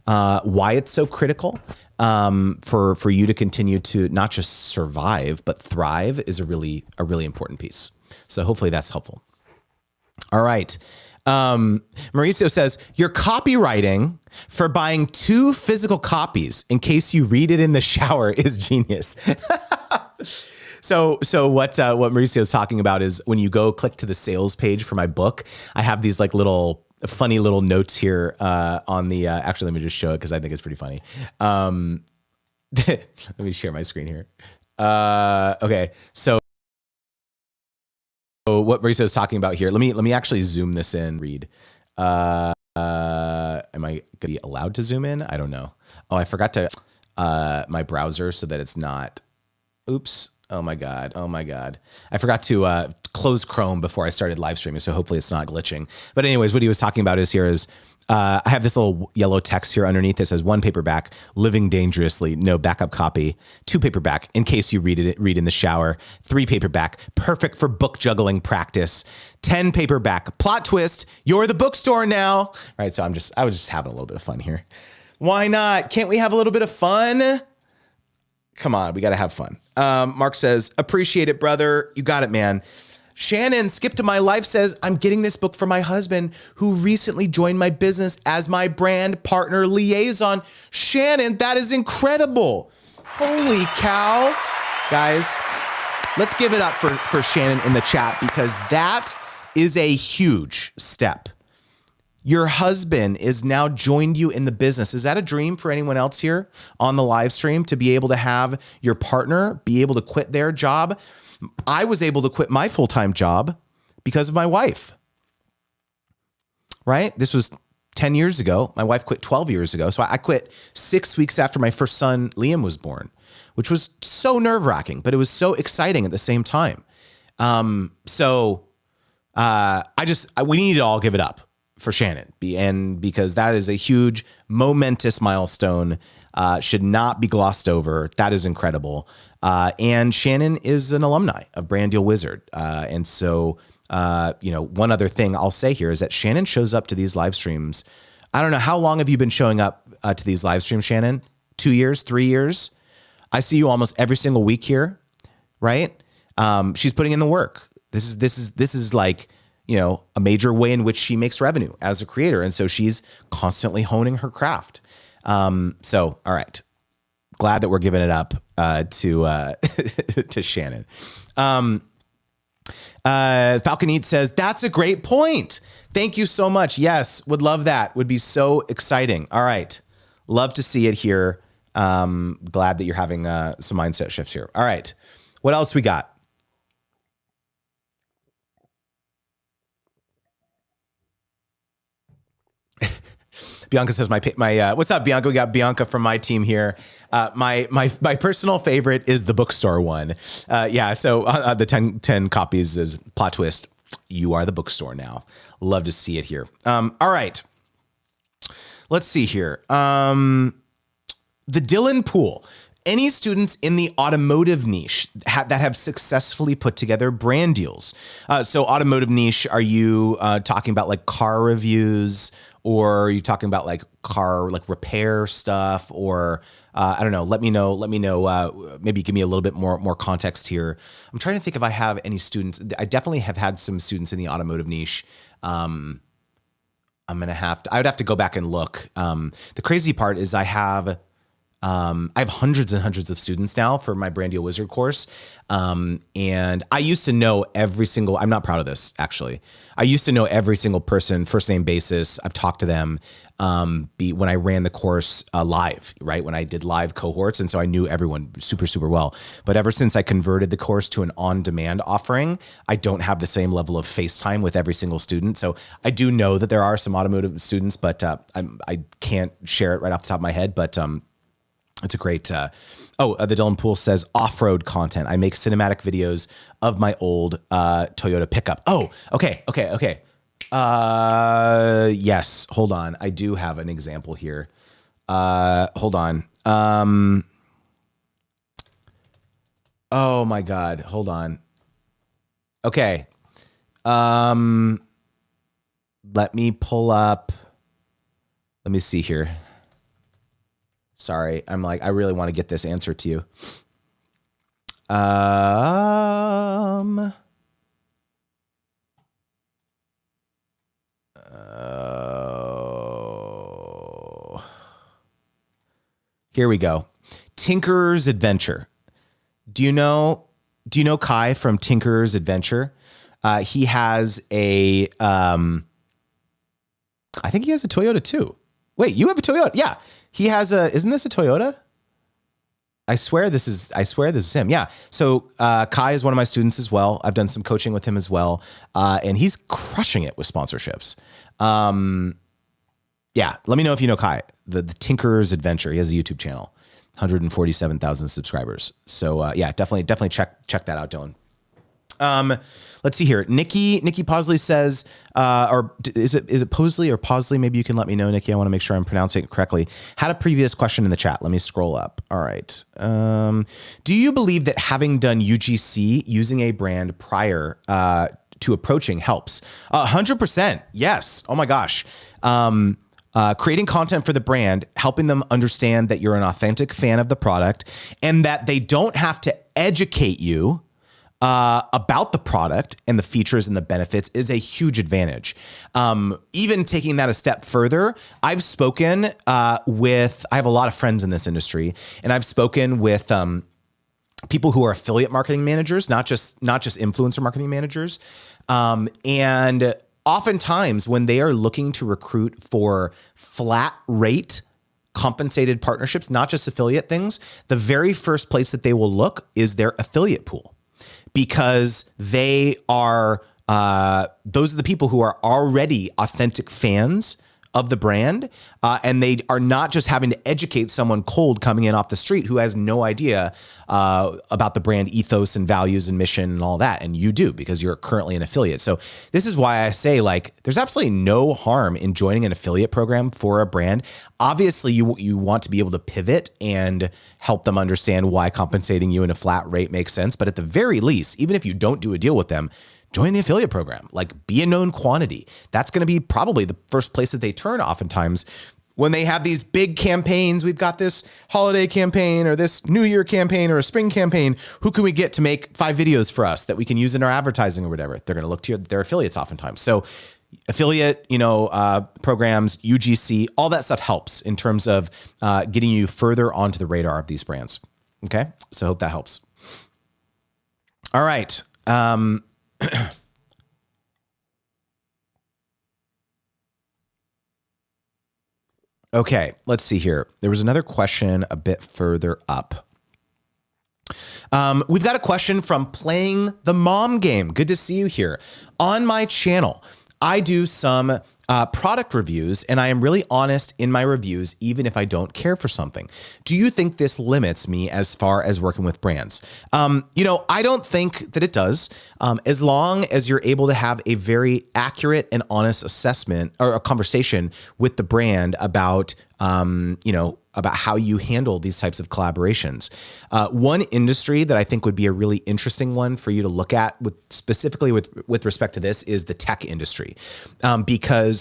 why it's so critical for you to continue to not just survive, but thrive is a really important piece. So hopefully that's helpful. All right. Mauricio says, your copywriting for buying 2 physical copies in case you read it in the shower is genius. So what Mauricio is talking about is when you go click to the sales page for my book, I have these like funny little notes here on the, actually, let me just show it because I think it's pretty funny. Let me share my screen here. Okay. So what Mauricio is talking about here, let me actually zoom this in, read. Am I going to be allowed to zoom in? I don't know. Oh, I forgot to, my browser so that it's not, oops. Oh my God. I forgot to close Chrome before I started live streaming. So hopefully it's not glitching. But anyways, what he was talking about is I have this little yellow text here underneath that says 1 paperback, living dangerously, no backup copy, 2 paperback, in case you read in the shower, 3 paperback, perfect for book juggling practice, 10 paperback, plot twist, you're the bookstore now. Right. So I was just having a little bit of fun here. Why not? Can't we have a little bit of fun? Come on, we got to have fun. Mark says, appreciate it, brother. You got it, man. Shannon, Skip to My Life says, I'm getting this book for my husband who recently joined my business as my brand partner liaison. Shannon, that is incredible. Holy cow. Guys, let's give it up for Shannon in the chat because that is a huge step. Your husband is now joined you in the business. Is that a dream for anyone else here on the live stream to be able to have your partner be able to quit their job? I was able to quit my full-time job because of my wife, right? This was 10 years ago. My wife quit 12 years ago. So I quit 6 weeks after my first son, Liam, was born, which was so nerve-wracking, but it was so exciting at the same time. We need to all give it up for Shannon, and because that is a huge, momentous milestone, should not be glossed over. That is incredible. And Shannon is an alumni of Brand Deal Wizard. And so, one other thing I'll say here is that Shannon shows up to these live streams. I don't know, how long have you been showing up to these live streams, Shannon? 2 years, 3 years? I see you almost every single week here, right? She's putting in the work. This is like, a major way in which she makes revenue as a creator. And so she's constantly honing her craft. All right. Glad that we're giving it up to Shannon. Falcon Eat says, that's a great point. Thank you so much. Yes, would love that. Would be so exciting. All right. Love to see it here. Glad that you're having some mindset shifts here. All right. What else we got? Bianca says, my what's up, Bianca? We got Bianca from my team here. My personal favorite is the bookstore one. So the 10 copies is plot twist. You are the bookstore now. Love to see it here. All right. Let's see here. The Dylan Pool. Any students in the automotive niche that have successfully put together brand deals? So automotive niche, are you talking about like car reviews, or are you talking about like car, like repair stuff, or I don't know. Let me know. Maybe give me a little bit more context here. I'm trying to think if I have any students. I definitely have had some students in the automotive niche. I would have to go back and look. The crazy part is I have hundreds and hundreds of students now for my Brand Deal Wizard course. And I used to know I'm not proud of this, actually. I used to know every single person, first name basis. I've talked to them, when I ran the course, live, right? When I did live cohorts. And so I knew everyone super, super well. But ever since I converted the course to an on-demand offering, I don't have the same level of FaceTime with every single student. So I do know that there are some automotive students, but, I can't share it right off the top of my head, but, it's a great, the Dylan Pool says off-road content. I make cinematic videos of my old Toyota pickup. Oh, okay. Yes, hold on. I do have an example here. Hold on. Oh my God, hold on. Okay. Let me pull up. Let me see here. Sorry, I really want to get this answer to you. Here we go. Tinker's Adventure. Do you know Kai from Tinker's Adventure? He has I think he has a Toyota too. Wait, you have a Toyota? Yeah. He has isn't this a Toyota? I swear this is him. Yeah. So Kai is one of my students as well. I've done some coaching with him as well. And he's crushing it with sponsorships. Yeah. Let me know if you know Kai, the Tinker's Adventure. He has a YouTube channel, 147,000 subscribers. So definitely check that out, Dylan. Let's see here. Nikki Posley says, or is it Posley or Posley? Maybe you can let me know, Nikki. I want to make sure I'm pronouncing it correctly. Had a previous question in the chat. Let me scroll up. All right. Do you believe that having done UGC using a brand prior to approaching helps? 100%. Yes. Oh my gosh. Creating content for the brand, helping them understand that you're an authentic fan of the product and that they don't have to educate you about the product and the features and the benefits is a huge advantage. Even taking that a step further, I've spoken I have a lot of friends in this industry, and I've spoken with people who are affiliate marketing managers, not just influencer marketing managers. And oftentimes when they are looking to recruit for flat rate compensated partnerships, not just affiliate things, the very first place that they will look is their affiliate pool. Because they are, those are the people who are already authentic fans of the brand, and they are not just having to educate someone cold coming in off the street who has no idea about the brand ethos and values and mission and all that. And you do, because you're currently an affiliate. So this is why I say, like, there's absolutely no harm in joining an affiliate program for a brand. Obviously, you want to be able to pivot and help them understand why compensating you in a flat rate makes sense. But at the very least, even if you don't do a deal with them, join the affiliate program. Like, be a known quantity. That's going to be probably the first place that they turn oftentimes when they have these big campaigns. We've got this holiday campaign or this New Year campaign or a spring campaign. Who can we get to make 5 videos for us that we can use in our advertising or whatever? They're going to look to their affiliates oftentimes. So affiliate, programs, UGC, all that stuff helps in terms of getting you further onto the radar of these brands. Okay. So I hope that helps. All right. Okay, let's see here. There was another question a bit further up. We've got a question from Playing the Mom Game. Good to see you here. On my channel, I do some product reviews, and I am really honest in my reviews, even if I don't care for something. Do you think this limits me as far as working with brands? I don't think that it does. As long as you're able to have a very accurate and honest assessment or a conversation with the brand about, about how you handle these types of collaborations. One industry that I think would be a really interesting one for you to look at specifically with respect to this is the tech industry, because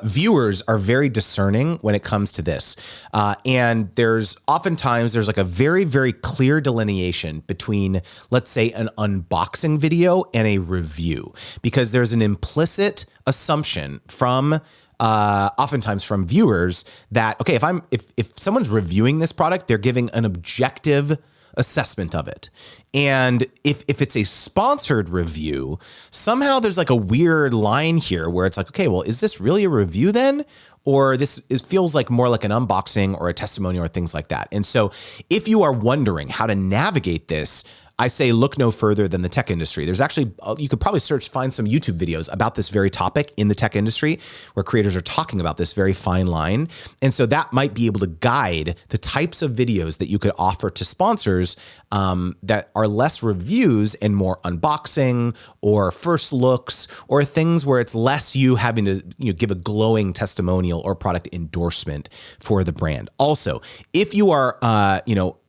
viewers are very discerning when it comes to this. And there's oftentimes like a very, very clear delineation between, let's say, an unboxing video and a review, because there's an implicit assumption from oftentimes from viewers that, okay, if someone's reviewing this product, they're giving an objective assessment of it. And if it's a sponsored review, somehow there's like a weird line here where it's like, okay, well, is this really a review then? Or feels like more like an unboxing or a testimonial or things like that. And so if you are wondering how to navigate this, I say look no further than the tech industry. There's actually, you could probably find some YouTube videos about this very topic in the tech industry where creators are talking about this very fine line. And so that might be able to guide the types of videos that you could offer to sponsors that are less reviews and more unboxing or first looks or things where it's less you having to give a glowing testimonial or product endorsement for the brand. Also, if you are,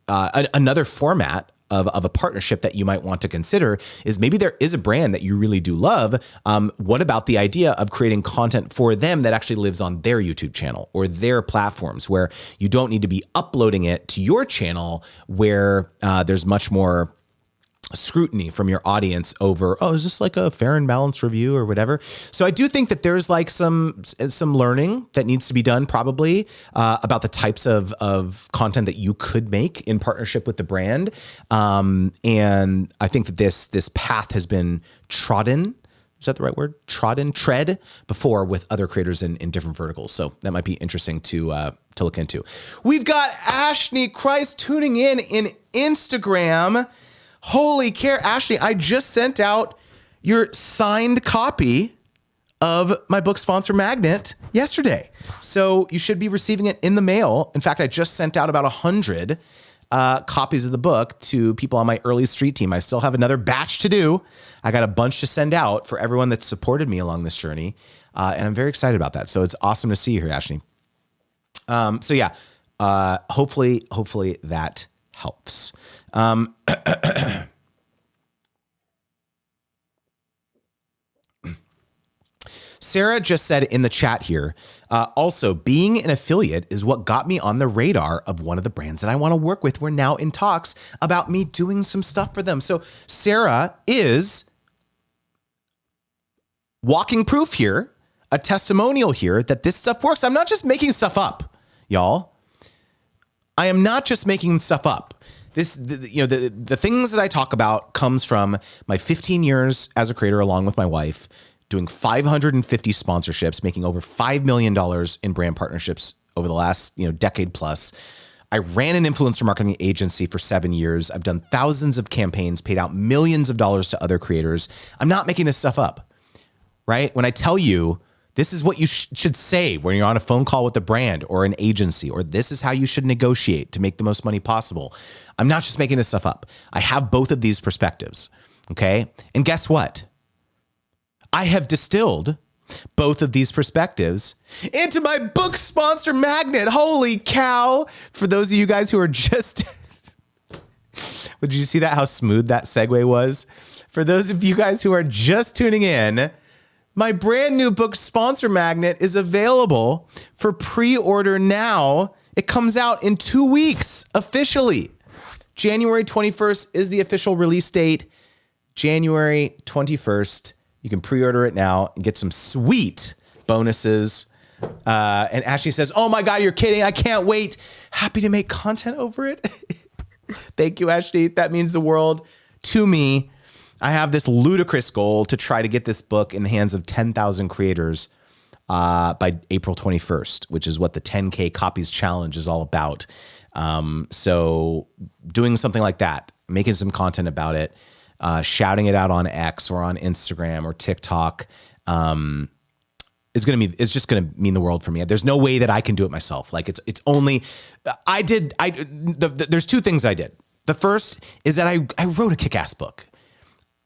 another format of a partnership that you might want to consider is maybe there is a brand that you really do love. What about the idea of creating content for them that actually lives on their YouTube channel or their platforms where you don't need to be uploading it to your channel where there's much more scrutiny from your audience over, oh, is this like a fair and balanced review or whatever? So I do think that there's like some learning that needs to be done probably about the types of content that you could make in partnership with the brand. And I think that this path has been trodden. Is that the right word? Tread before with other creators in different verticals. So that might be interesting to look into. We've got Ashley Christ tuning in Instagram. Holy care, Ashley, I just sent out your signed copy of my book sponsor magnet yesterday. So you should be receiving it in the mail. In fact, I just sent out about 100 copies of the book to people on my early street team. I still have another batch to do. I got a bunch to send out for everyone that supported me along this journey. And I'm very excited about that. So it's awesome to see you here, Ashley. Hopefully that helps. Sarah just said in the chat here, also being an affiliate is what got me on the radar of one of the brands that I want to work with. We're now in talks about me doing some stuff for them. So Sarah is walking proof here, a testimonial here that this stuff works. I'm not just making stuff up, y'all. I am not just making stuff up. The things that I talk about comes from my 15 years as a creator, along with my wife, doing 550 sponsorships, making over $5 million in brand partnerships over the last, decade plus. I ran an influencer marketing agency for 7 years. I've done thousands of campaigns, paid out millions of dollars to other creators. I'm not making this stuff up, right? When I tell you This is what you should say when you're on a phone call with a brand or an agency, or this is how you should negotiate to make the most money possible. I'm not just making this stuff up. I have both of these perspectives, okay? And guess what? I have distilled both of these perspectives into my book sponsor magnet. Holy cow. For those of you guys who are just... Did you see that, how smooth that segue was? For those of you guys who are just tuning in, my brand new book sponsor magnet is available for pre-order now. It comes out in 2 weeks officially. January 21st is the official release date. January 21st. You can pre-order it now and get some sweet bonuses. And Ashley says, oh my God, you're kidding. I can't wait. Happy to make content over it. Thank you, Ashley. That means the world to me. I have this ludicrous goal to try to get this book in the hands of 10,000 creators by April 21st, which is what the 10K copies challenge is all about. So doing something like that, making some content about it, shouting it out on X or on Instagram or TikTok, it's just gonna mean the world for me. There's no way that I can do it myself. Like it's only, there's two things I did. The first is that I wrote a kick-ass book.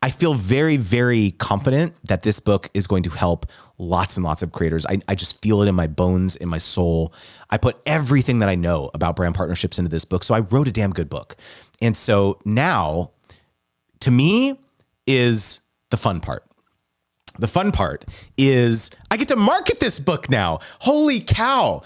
I feel very, very confident that this book is going to help lots and lots of creators. I just feel it in my bones, in my soul. I put everything that I know about brand partnerships into this book. So I wrote a damn good book. And so now, to me, is the fun part. The fun part is I get to market this book now. Holy cow.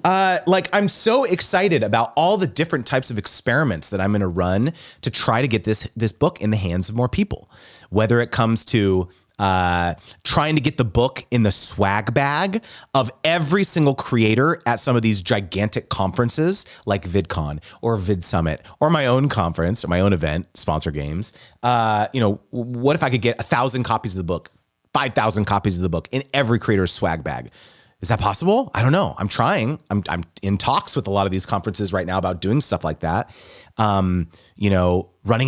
I'm so excited about all the different types of experiments that I'm going to run to try to get this book in the hands of more people, whether it comes to trying to get the book in the swag bag of every single creator at some of these gigantic conferences like VidCon or VidSummit or my own conference or my own event, Sponsor Games. What if I could get 1,000 copies of the book, 5,000 copies of the book in every creator's swag bag? Is that possible? I don't know. I'm trying. I'm in talks with a lot of these conferences right now about doing stuff like that. Running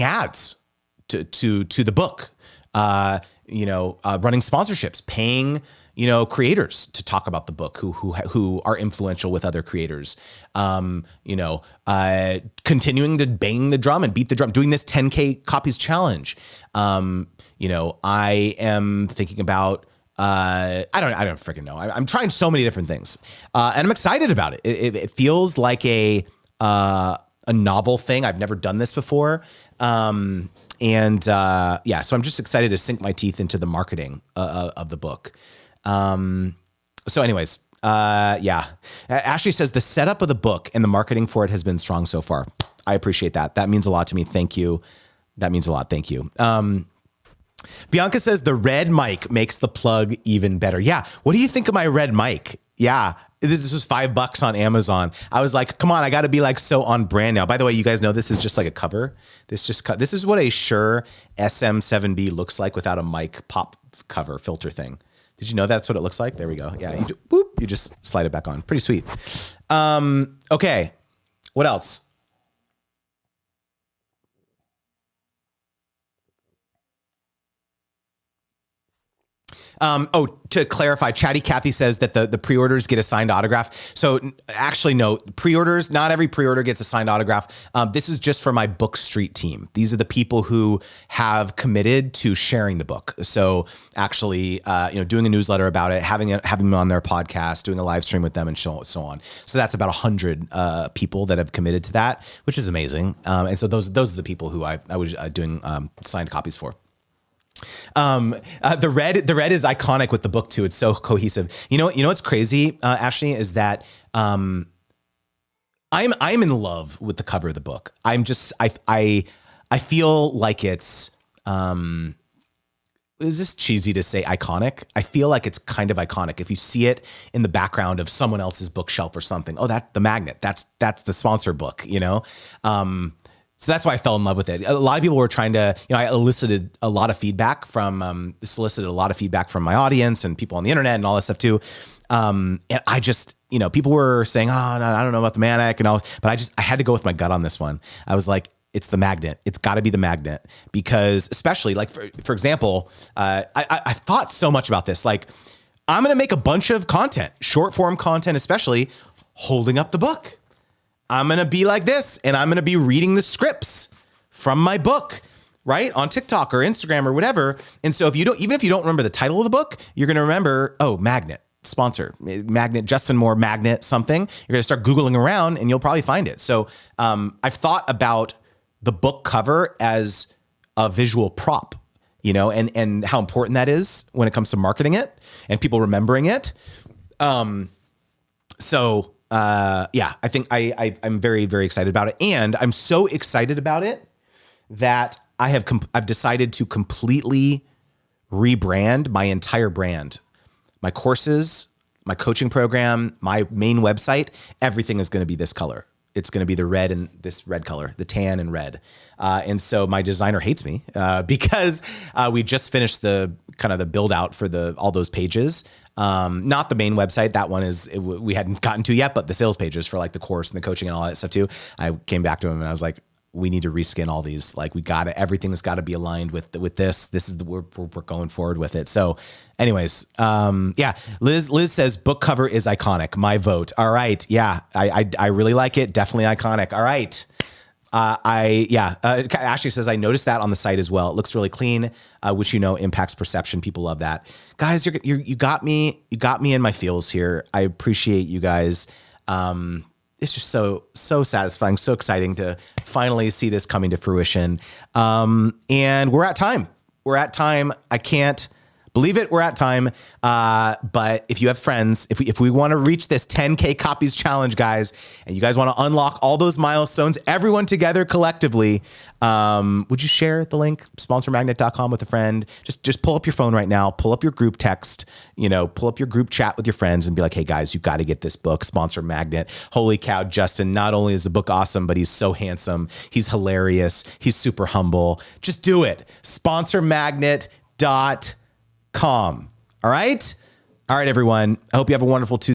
ads to the book, running sponsorships, paying, creators to talk about the book who are influential with other creators, continuing to bang the drum and beat the drum, doing this 10K copies challenge. I am thinking about, I don't freaking know. I'm trying so many different things, and I'm excited about it. It feels like a novel thing. I've never done this before. So I'm just excited to sink my teeth into the marketing of the book. So anyways, Ashley says the setup of the book and the marketing for it has been strong so far. I appreciate that. That means a lot to me. Thank you. That means a lot. Thank you. Bianca says the red mic makes the plug even better. Yeah. What do you think of my red mic? Yeah. This was $5 on Amazon. I was like, come on, I got to be like so on brand now. By the way, you guys know this is just like a cover. This is what a Shure SM7B looks like without a mic pop cover filter thing. Did you know that's what it looks like? There we go. Yeah. You just slide it back on. Pretty sweet. Okay. What else? To clarify, Chatty Cathy says that the pre-orders get a signed autograph. So actually, no, pre-orders, not every pre-order gets a signed autograph. This is just for my Book Street team. These are the people who have committed to sharing the book. So actually, doing a newsletter about it, having them on their podcast, doing a live stream with them, and so on. So that's about 100 people that have committed to that, which is amazing. And so those are the people who I was doing signed copies for. The red is iconic with the book too. It's so cohesive. You know what's crazy, Ashley, is that I'm in love with the cover of the book. I feel like it's is this cheesy to say iconic? I feel like it's kind of iconic. If you see it in the background of someone else's bookshelf or something, that's the magnet. That's the sponsor book, So that's why I fell in love with it. A lot of people were trying to, I solicited a lot of feedback from my audience and people on the internet and all that stuff too. And I just, people were saying, oh, no, I don't know about the Manic and all, but I had to go with my gut on this one. I was like, it's the magnet. It's got to be the magnet because especially like, for example, I've thought so much about this. Like I'm going to make a bunch of content, short form content, especially holding up the book. I'm going to be like this, and I'm going to be reading the scripts from my book, right? On TikTok or Instagram or whatever. And so even if you don't remember the title of the book, you're going to remember, oh, Magnet, sponsor, Magnet, Justin Moore, Magnet, something. You're going to start Googling around and you'll probably find it. So I've thought about the book cover as a visual prop, you know, and how important that is when it comes to marketing it and people remembering it. I think I'm very, very excited about it. And I'm so excited about it that I've decided to completely rebrand my entire brand, my courses, my coaching program, my main website. Everything is going to be this color. It's going to be the red and this red color, the tan and red. And so my designer hates me because we just finished the build out for all those pages. Not the main website. That one we hadn't gotten to yet, but the sales pages for like the course and the coaching and all that stuff too. I came back to him and I was like, we need to reskin all these. Like everything's got to be aligned with this. This is we're going forward with it. So anyways, Liz says book cover is iconic. My vote. All right. Yeah. I really like it. Definitely iconic. All right. Ashley says, I noticed that on the site as well. It looks really clean, which, impacts perception. People love that. Guys, you got me in my feels here. I appreciate you guys. It's just so satisfying, so exciting to finally see this coming to fruition. And we're at time. I can't believe it. We're at time. But if you have friends, if we want to reach this 10K copies challenge, guys, and you guys want to unlock all those milestones, everyone together collectively, would you share the link, sponsormagnet.com, with a friend? Just pull up your phone right now, pull up your group text, pull up your group chat with your friends and be like, hey guys, you got to get this book, Sponsor Magnet. Holy cow, Justin, not only is the book awesome, but he's so handsome. He's hilarious. He's super humble. Just do it. Sponsormagnet.com. All right, everyone. I hope you have a wonderful Tuesday.